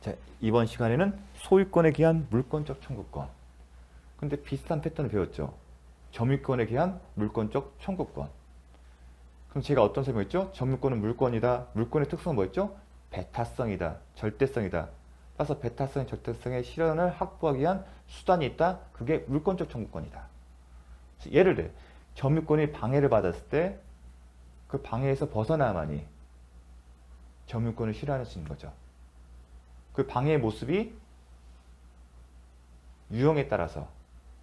자, 이번 시간에는 소유권에 기한 물권적 청구권. 근데 비슷한 패턴을 배웠죠. 점유권에 기한 물권적 청구권. 그럼 제가 어떤 설명했죠? 점유권은 물권이다. 물권의 특성은 뭐였죠? 배타성이다. 절대성이다. 따라서 배타성, 절대성의 실현을 확보하기 위한 수단이 있다. 그게 물권적 청구권이다. 예를 들어 점유권이 방해를 받았을 때 그 방해에서 벗어나야만이 점유권을 실현할 수 있는 거죠. 그 방해의 모습이 유형에 따라서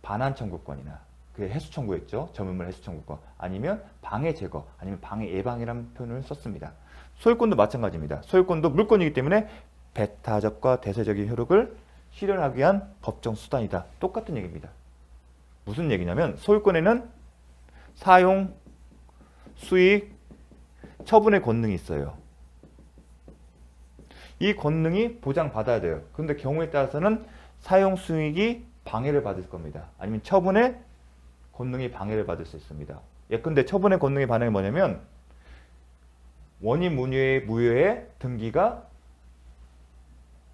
반환 청구권이나 그게 해수 청구였죠. 점유물 해수 청구권 아니면 방해 제거 아니면 방해 예방이라는 표현을 썼습니다. 소유권도 마찬가지입니다. 소유권도 물권이기 때문에 배타적과 대세적인 효력을 실현하기 위한 법정 수단이다. 똑같은 얘기입니다. 무슨 얘기냐면 소유권에는 사용, 수익, 처분의 권능이 있어요. 이 권능이 보장받아야 돼요. 그런데 경우에 따라서는 사용 수익이 방해를 받을 겁니다. 아니면 처분의 권능이 방해를 받을 수 있습니다. 예컨대 처분의 권능의 반응이 뭐냐면 원인 무효의 등기가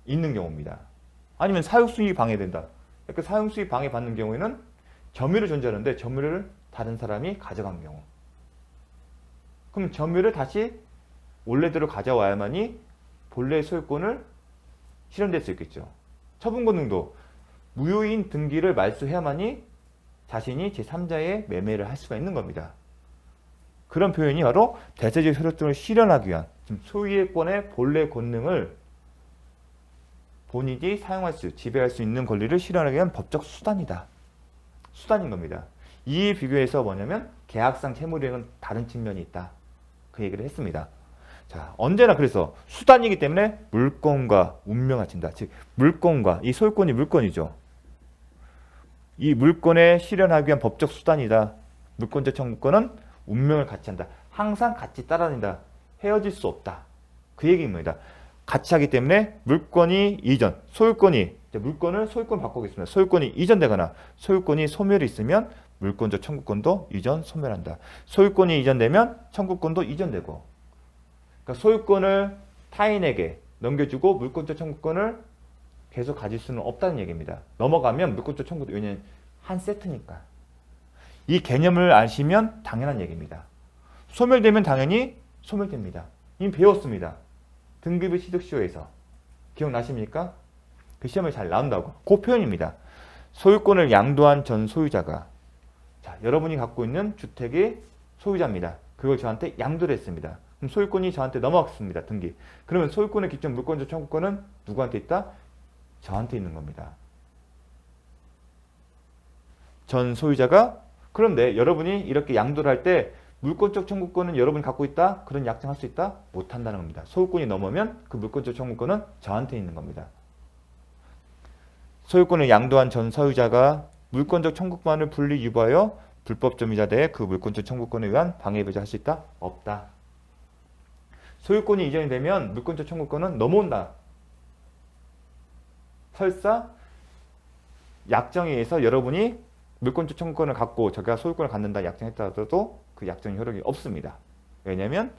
있는 경우입니다. 아니면 사용 수익이 방해된다. 그러니까 사용 수익 방해 받는 경우에는 점유를 존재하는데 점유를 다른 사람이 가져간 경우. 그럼 점유를 다시 원래대로 가져와야만이 본래의 소유권을 실현될 수 있겠죠. 처분 권능도 무효인 등기를 말소해야만이 자신이 제3자의 매매를 할 수가 있는 겁니다. 그런 표현이 바로 대세적 효력 등을 실현하기 위한 소유권의 본래 권능을 본인이 사용할 수, 지배할 수 있는 권리를 실현하기 위한 법적 수단이다. 수단인 겁니다. 이에 비교해서 뭐냐면 계약상 채무이행은 다른 측면이 있다. 그 얘기를 했습니다. 자, 언제나 그래서 수단이기 때문에 물권과 운명을 갖춘다. 즉 물권과 이 소유권이 물권이죠. 이 물권에 실현하기 위한 법적 수단이다. 물권적 청구권은 운명을 같이 한다. 항상 같이 따라다닌다. 헤어질 수 없다. 그 얘기입니다. 같이 하기 때문에 물권이 이전, 소유권이 물권을 소유권 바꾸겠습니다. 소유권이 이전되거나 소유권이 소멸이 있으면 물권적 청구권도 이전, 소멸한다. 소유권이 이전되면 청구권도 이전되고 그러니까 소유권을 타인에게 넘겨주고 물권적 청구권을 계속 가질 수는 없다는 얘기입니다. 넘어가면 물권적 청구도 왜냐하면 한 세트니까. 이 개념을 아시면 당연한 얘기입니다. 소멸되면 당연히 소멸됩니다. 이미 배웠습니다. 등급의 취득시효에서. 기억나십니까? 그 시험에 잘 나온다고. 그 표현입니다. 소유권을 양도한 전 소유자가 자, 여러분이 갖고 있는 주택의 소유자입니다. 그걸 저한테 양도를 했습니다. 그럼 소유권이 저한테 넘어갔습니다. 등기. 그러면 소유권의 기점 물권적 청구권은 누구한테 있다? 저한테 있는 겁니다. 전 소유자가 그런데 여러분이 이렇게 양도를 할 때 물권적 청구권은 여러분이 갖고 있다? 그런 약정할 수 있다? 못한다는 겁니다. 소유권이 넘으면 그 물권적 청구권은 저한테 있는 겁니다. 소유권을 양도한 전 소유자가 물권적 청구권을 분리 유보하여 불법 점유자 대해 그 물권적 청구권에 의한 방해 배제할 수 있다? 없다. 소유권이 이전이 되면 물권적 청구권은 넘어온다. 설사 약정에 의해서 여러분이 물권적 청구권을 갖고 자기가 소유권을 갖는다 약정했다 하더라도 그 약정의 효력이 없습니다. 왜냐하면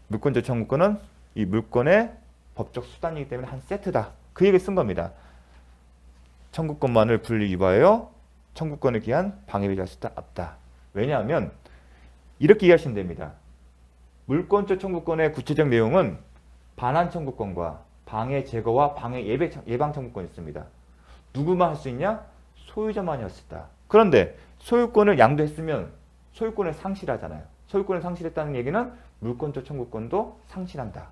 물권적 청구권은 이 물권의 법적 수단이기 때문에 한 세트다. 그 얘기를 쓴 겁니다. 청구권만을 분리 유보하여 청구권에 기한 방해 배제할 수 있다? 없다. 왜냐하면 이렇게 이해하시면 됩니다. 물권적 청구권의 구체적 내용은 반환 청구권과 방해 제거와 방해 예방 청구권이 있습니다. 누구만 할 수 있냐? 소유자만이 할 수 있다. 그런데 소유권을 양도했으면 소유권을 상실하잖아요. 소유권을 상실했다는 얘기는 물권적 청구권도 상실한다.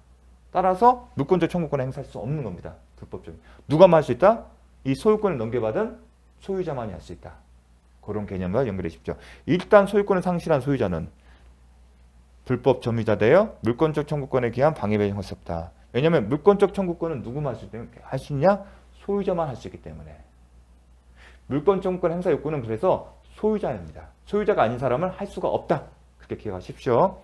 따라서 물권적 청구권을 행사할 수 없는 겁니다. 불법적인. 누가만 할 수 있다? 이 소유권을 넘겨받은 소유자만이 할 수 있다. 그런 개념과 연결해 주십시오. 일단 소유권을 상실한 소유자는 불법 점유자 되어 물권적 청구권에 기한 방해 배제할 수 없다. 왜냐하면 물권적 청구권은 누구만 할 수 있냐? 소유자만 할 수 있기 때문에. 물권 청구권 행사 요건은 그래서 소유자입니다. 소유자가 아닌 사람은 할 수가 없다. 그렇게 기억하십시오.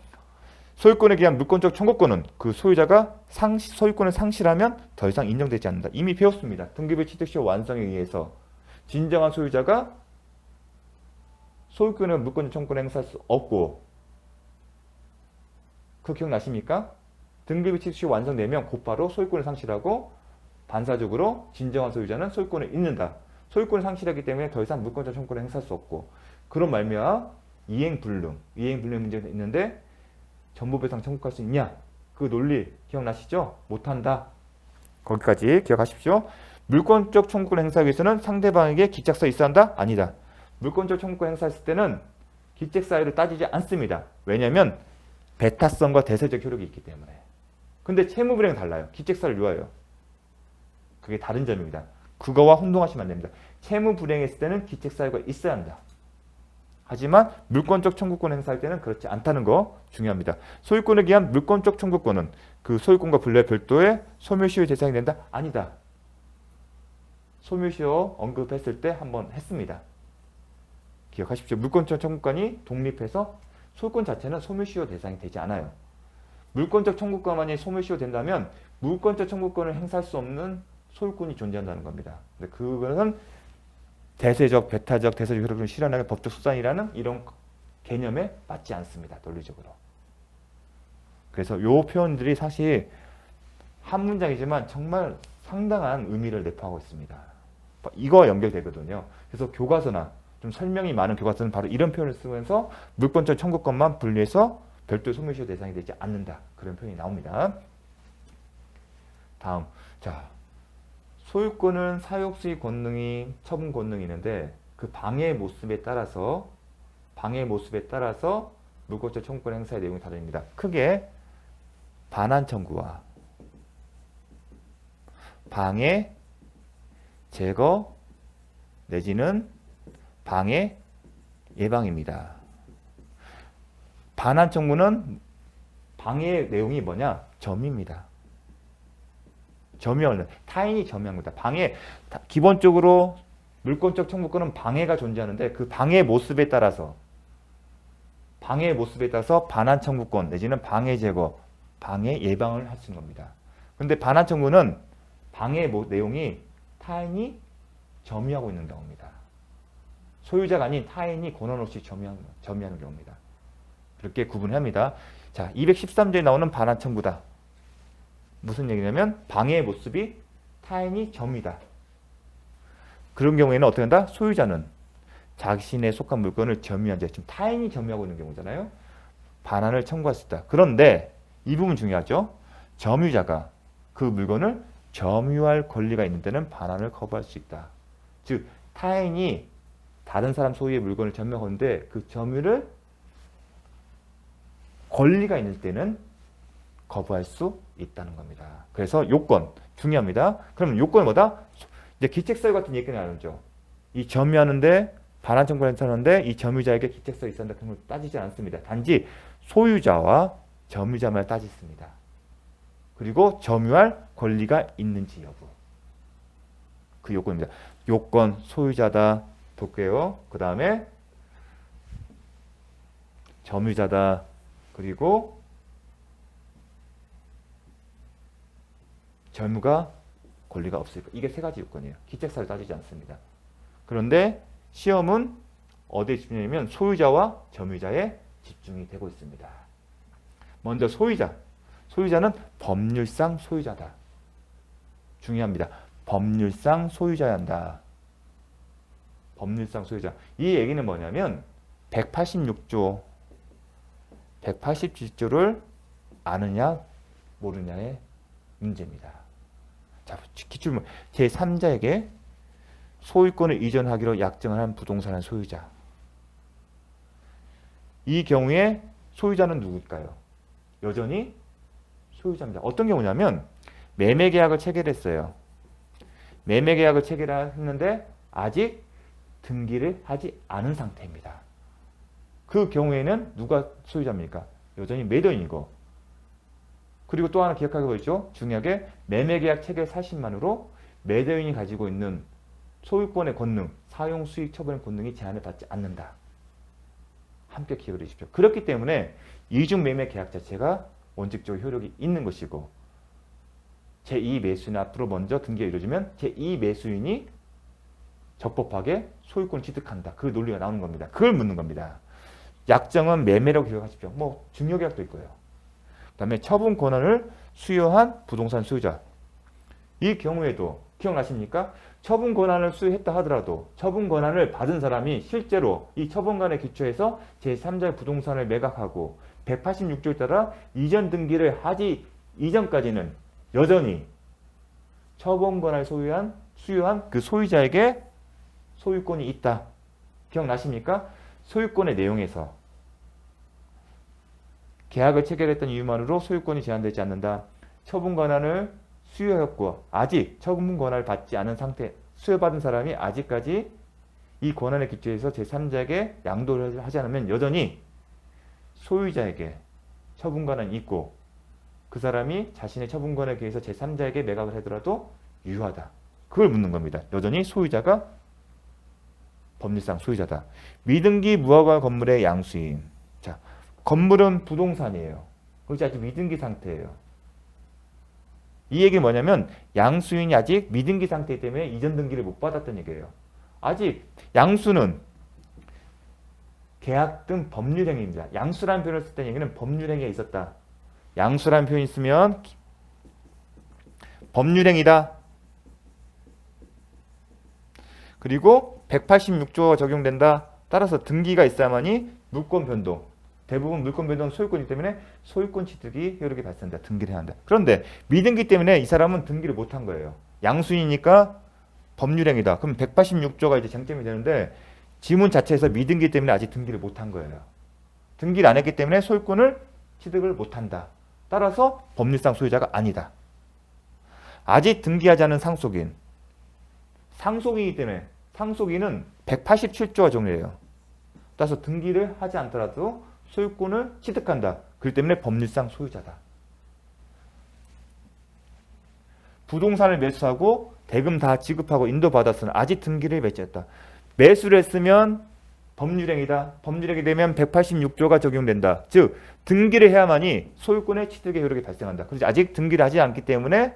소유권에 기한 물권적 청구권은 그 소유자가 소유권을 상실하면 더 이상 인정되지 않는다. 이미 배웠습니다. 등급의 취득시효 완성에 의해서 진정한 소유자가 소유권을 물권적 청구권을 행사할 수 없고 그거 기억나십니까? 등급의 취득시효 완성되면 곧바로 소유권을 상실하고 반사적으로 진정한 소유자는 소유권을 잃는다. 소유권을 상실하기 때문에 더 이상 물권적 청구권을 행사할 수 없고 그런 말미암아 이행불능 문제가 있는데 전부배상 청구할 수 있냐? 그 논리 기억나시죠? 못한다. 거기까지 기억하십시오. 물권적 청구권 행사하기 위해서는 상대방에게 기책사유 있어야 한다? 아니다. 물권적 청구권 행사했을 때는 기책사유를 따지지 않습니다. 왜냐하면 배타성과 대세적 효력이 있기 때문에. 근데 채무불이행은 달라요. 기책사유를 요하요. 그게 다른 점입니다. 그거와 혼동하시면 안 됩니다. 채무불이행했을 때는 기책사유가 있어야 한다. 하지만 물권적 청구권 행사할 때는 그렇지 않다는 거 중요합니다. 소유권에 기한 물권적 청구권은 그 소유권과 분리해 별도의 소멸시효의 대상이 된다? 아니다. 소멸시효 언급했을 때 한번 했습니다. 기억하십시오. 물권적 청구권이 독립해서 소유권 자체는 소멸시효 대상이 되지 않아요. 물권적 청구권만이 소멸시효 된다면 물권적 청구권을 행사할 수 없는 소유권이 존재한다는 겁니다. 근데 그거는 대세적, 배타적, 대세적 효력을 실현하는 법적 수단이라는 이런 개념에 맞지 않습니다. 논리적으로. 그래서 이 표현들이 사실 한 문장이지만 정말 상당한 의미를 내포하고 있습니다. 이거와 연결되거든요. 그래서 교과서나 좀 설명이 많은 교과서는 바로 이런 표현을 쓰면서 물권적 청구권만 분리해서 별도의 소멸시효 대상이 되지 않는다. 그런 표현이 나옵니다. 다음, 자, 소유권은 사욕수익 권능이 처분 권능이 있는데 그 방해 모습에 따라서 물권적 청구권 행사의 내용이 다릅니다. 크게 반환 청구와 방해, 제거 내지는 방해 예방입니다. 반환 청구는 방해의 내용이 뭐냐? 점유입니다. 점유하는 타인이 점유합니다. 방해 기본적으로 물권적 청구권은 방해가 존재하는데 그 방해 모습에 따라서 반환 청구권 내지는 방해 제거, 방해 예방을 할 수 있는 겁니다. 그런데 반환 청구는 방해 내용이 타인이 점유하고 있는 경우입니다. 소유자가 아닌 타인이 권한 없이 점유하는 경우입니다. 그렇게 구분합니다. 자, 213조에 나오는 반환 청구다. 무슨 얘기냐면 방해의 모습이 타인이 점이다. 그런 경우에는 어떻게 한다? 소유자는 자신에 속한 물건을 점유한 자, 지금 타인이 점유하고 있는 경우잖아요. 반환을 청구할 수 있다. 그런데 이 부분 중요하죠. 점유자가 그 물건을 점유할 권리가 있는 데는 반환을 거부할 수 있다. 즉 타인이 다른 사람 소유의 물건을 점유하는데 그 점유를 권리가 있는 때는 거부할 수 있다는 겁니다. 그래서 요건 중요합니다. 그럼 요건이 뭐다? 이제 기책사유 같은 얘기가 나오죠. 이 점유하는데 반환 청구를 하는데 이 점유자에게 기책사유 있어야 한다. 그런 걸 따지지 않습니다. 단지 소유자와 점유자만 따지습니다. 그리고 점유할 권리가 있는지 여부. 그 요건입니다. 요건 소유자다. 볼게요. 그 다음에 점유자다. 그리고 점유가 권리가 없으니까 이게 세 가지 요건이에요. 기책사유를 따지지 않습니다. 그런데 시험은 어디에 집중하냐면 소유자와 점유자에 집중이 되고 있습니다. 먼저 소유자. 소유자는 법률상 소유자다. 중요합니다. 법률상 소유자야 한다. 법률상 소유자. 이 얘기는 뭐냐면 186조, 187조를 아느냐 모르냐의 문제입니다. 자, 기출문 제3자에게 소유권을 이전하기로 약정을 한 부동산의 소유자. 이 경우에 소유자는 누구일까요? 여전히 소유자입니다. 어떤 경우냐면 매매계약을 체결했어요. 매매계약을 체결했는데 아직 등기를 하지 않은 상태입니다. 그 경우에는 누가 소유자입니까? 여전히 매도인이고, 그리고 또 하나 기억하게 보이죠? 중요하게 매매계약 체결 사실만으로 매도인이 가지고 있는 소유권의 권능, 사용수익 처분의 권능이 제한을 받지 않는다. 함께 기억을 해주십시오. 그렇기 때문에 이중 매매 계약 자체가 원칙적으로 효력이 있는 것이고, 제2 매수인 앞으로 먼저 등기가 이루어지면 제2 매수인이 적법하게 소유권을 취득한다. 그 논리가 나오는 겁니다. 그걸 묻는 겁니다. 약정은 매매라고 기억하십시오. 뭐 중요계약도 있고요. 그 다음에 처분 권한을 수여한 부동산 소유자. 이 경우에도 기억나십니까? 처분 권한을 수여했다 하더라도 처분 권한을 받은 사람이 실제로 이 처분권에 기초해서 제3자의 부동산을 매각하고 186조에 따라 이전 등기를 하지 이전까지는 여전히 처분 권한을 수여한 그 소유자에게 소유권이 있다. 기억나십니까? 소유권의 내용에서 계약을 체결했던 이유만으로 소유권이 제한되지 않는다. 처분 권한을 수여했고 아직 처분 권한을 받지 않은 상태, 수여받은 사람이 아직까지 이 권한에 기초해서 제3자에게 양도를 하지 않으면 여전히 소유자에게 처분 권한이 있고 그 사람이 자신의 처분 권한에 의해서 제3자에게 매각을 하더라도 유효하다. 그걸 묻는 겁니다. 여전히 소유자가 법률상 소유자다. 미등기 무허가 건물의 양수인. 자, 건물은 부동산이에요. 그것이 아직 미등기 상태예요. 이 얘기는 뭐냐면 양수인이 아직 미등기 상태이기 때문에 이전 등기를 못 받았던 얘기예요. 아직 양수는 계약 등 법률행위입니다. 양수라는 표현을 쓸 때 얘기는 법률행위가 있었다. 양수라는 표현이 있으면 법률행위다. 그리고 186조가 적용된다. 따라서 등기가 있어야만이 물권 변동. 대부분 물권 변동은 소유권이기 때문에 소유권 취득이 효력이 발생한다. 등기를 해야 한다. 그런데 미등기 때문에 이 사람은 등기를 못한 거예요. 양수인이니까 법률행위다. 그럼 186조가 이제 쟁점이 되는데 지문 자체에서 미등기 때문에 아직 등기를 못한 거예요. 등기를 안 했기 때문에 소유권을 취득을 못한다. 따라서 법률상 소유자가 아니다. 아직 등기하지 않은 상속인. 상속인이기 때문에 상속인은 187조가 정리해요. 따라서 등기를 하지 않더라도 소유권을 취득한다. 그렇기 때문에 법률상 소유자다. 부동산을 매수하고 대금 다 지급하고 인도받았으나 아직 등기를 맺지 않았다. 매수를 했으면 법률행위다. 법률행위 되면 186조가 적용된다. 즉 등기를 해야만이 소유권의 취득의 효력이 발생한다. 그래서 아직 등기를 하지 않기 때문에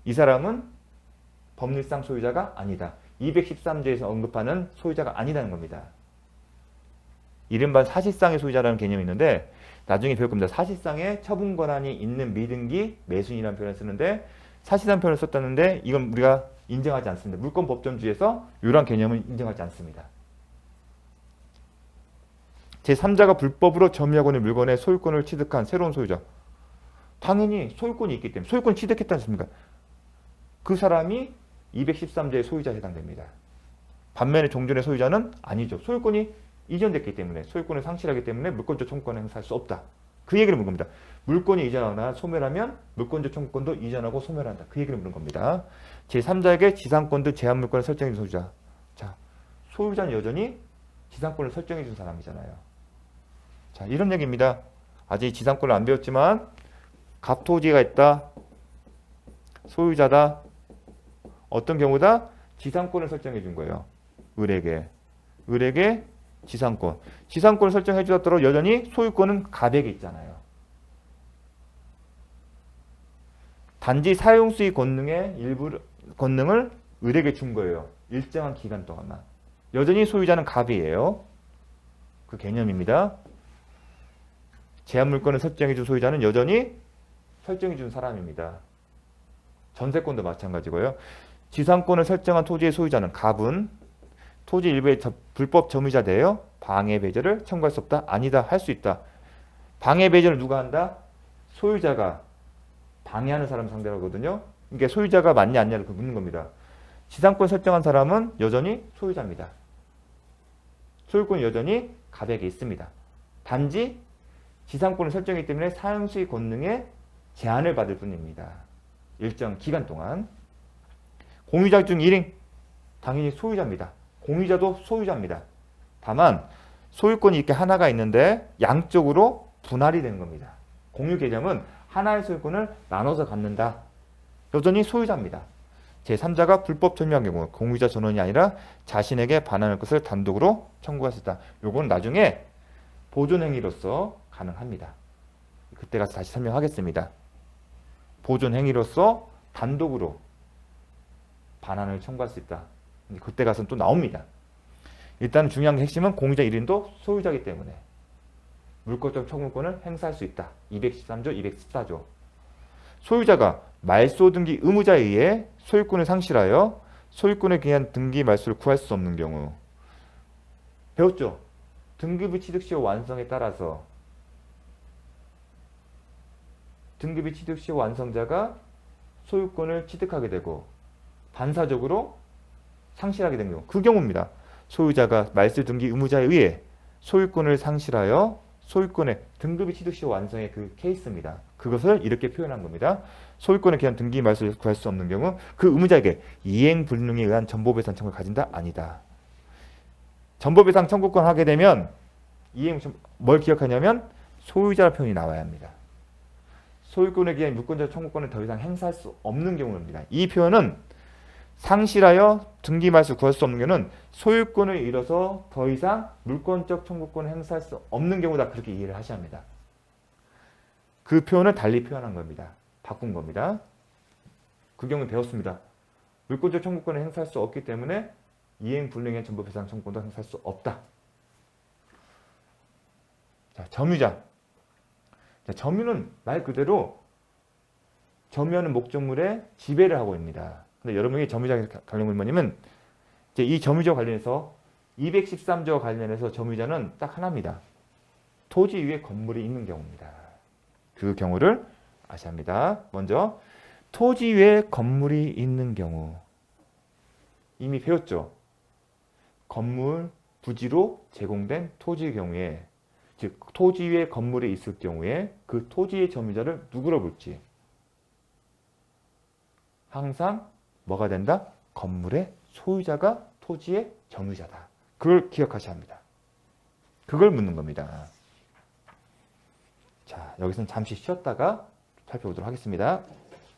이 사람은 법률상 소유자가 아니다. 213조에서 언급하는 소유자가 아니라는 겁니다. 이른바 사실상의 소유자라는 개념이 있는데 나중에 배울 겁니다. 사실상의 처분 권한이 있는 미등기 매수인이라는 표현을 쓰는데 사실상 표현을 썼다는데 이건 우리가 인정하지 않습니다. 물권법정주의에서 이러한 개념은 인정하지 않습니다. 제3자가 불법으로 점유하고 있는 물건의 소유권을 취득한 새로운 소유자. 당연히 소유권이 있기 때문에 소유권을 취득했지 않습니까? 그 사람이 213조의 소유자에 해당됩니다. 반면에 종전의 소유자는 아니죠. 소유권이 이전됐기 때문에 소유권을 상실하기 때문에 물권적 청구권을 행사할 수 없다. 그 얘기를 묻는 겁니다. 물권이 이전하거나 소멸하면 물권적 청구권도 이전하고 소멸한다. 그 얘기를 묻는 겁니다. 제3자에게 지상권도 제한 물권을 설정해 준 소유자. 자, 소유자는 여전히 지상권을 설정해 준 사람이잖아요. 자, 이런 얘기입니다. 아직 지상권을 안 배웠지만 갑토지가 있다. 소유자다. 어떤 경우다? 지상권을 설정해 준 거예요. 을에게 지상권. 지상권을 설정해 주었더라도 여전히 소유권은 갑에게 있잖아요. 단지 사용수의 권능의 일부 권능을 을에게 준 거예요. 일정한 기간 동안만. 여전히 소유자는 갑이에요. 그 개념입니다. 제한 물권을 설정해 준 소유자는 여전히 설정해 준 사람입니다. 전세권도 마찬가지고요. 지상권을 설정한 토지의 소유자는 갑은 토지 일부의 불법 점유자 되어 방해 배제를 청구할 수 없다. 아니다. 할 수 있다. 방해 배제를 누가 한다? 소유자가 방해하는 사람 상대로 하거든요. 그러니까 소유자가 맞냐 아니냐를 묻는 겁니다. 지상권 설정한 사람은 여전히 소유자입니다. 소유권이 여전히 갑에게 있습니다. 단지 지상권을 설정했기 때문에 사용수의 권능에 제한을 받을 뿐입니다. 일정 기간 동안. 공유자 중 1인 당연히 소유자입니다. 공유자도 소유자입니다. 다만 소유권이 이렇게 하나가 있는데 양쪽으로 분할이 되는 겁니다. 공유 개념은 하나의 소유권을 나눠서 갖는다. 여전히 소유자입니다. 제3자가 불법 점유한 경우 공유자 전원이 아니라 자신에게 반환할 것을 단독으로 청구할 수 있다. 요건 나중에 보존행위로서 가능합니다. 그때 가서 다시 설명하겠습니다. 보존행위로서 단독으로 반환을 청구할 수 있다. 그때 가서는 또 나옵니다. 일단 중요한 핵심은 공유자 1인도 소유자이기 때문에 물권적 청구권을 행사할 수 있다. 213조, 214조. 소유자가 말소 등기 의무자에 의해 소유권을 상실하여 소유권에 기한 등기 말소를 구할 수 없는 경우. 배웠죠? 등기부 취득시효 완성에 따라서 등기부 취득시효 완성자가 소유권을 취득하게 되고 반사적으로 상실하게 된 경우. 그 경우입니다. 소유자가 말소 등기 의무자에 의해 소유권을 상실하여 소유권의 등급이 취득시효 완성의 그 케이스입니다. 그것을 이렇게 표현한 겁니다. 소유권에 기한 등기 말소를 구할 수 없는 경우 그 의무자에게 이행 불능에 의한 전보배상 청구를 가진다? 아니다. 전보배상 청구권 하게 되면 뭘 기억하냐면 소유자 표현이 나와야 합니다. 소유권에 기한 유권자 청구권을 더 이상 행사할 수 없는 경우입니다. 이 표현은 상실하여 등기 말소 구할 수 없는 경우는 소유권을 잃어서 더 이상 물권적 청구권을 행사할 수 없는 경우다. 그렇게 이해를 하셔야 합니다. 그 표현을 달리 표현한 겁니다. 바꾼 겁니다. 그 경우 배웠습니다. 물권적 청구권을 행사할 수 없기 때문에 이행 불능의 전보배상 청구권도 행사할 수 없다. 자, 점유자. 자, 점유는 말 그대로 점유하는 목적물에 지배를 하고 있습니다. 근데 여러분이 점유자 관련 물건이면 이제 이 점유자 관련해서 213조와 관련해서 점유자는 딱 하나입니다. 토지 위에 건물이 있는 경우입니다. 그 경우를 아셔야 합니다. 먼저 토지 위에 건물이 있는 경우 이미 배웠죠. 건물 부지로 제공된 토지의 경우에 즉 토지 위에 건물이 있을 경우에 그 토지의 점유자를 누구로 볼지 항상 뭐가 된다? 건물의 소유자가 토지의 점유자다. 그걸 기억하셔야 합니다. 그걸 묻는 겁니다. 자, 여기서는 잠시 쉬었다가 살펴보도록 하겠습니다.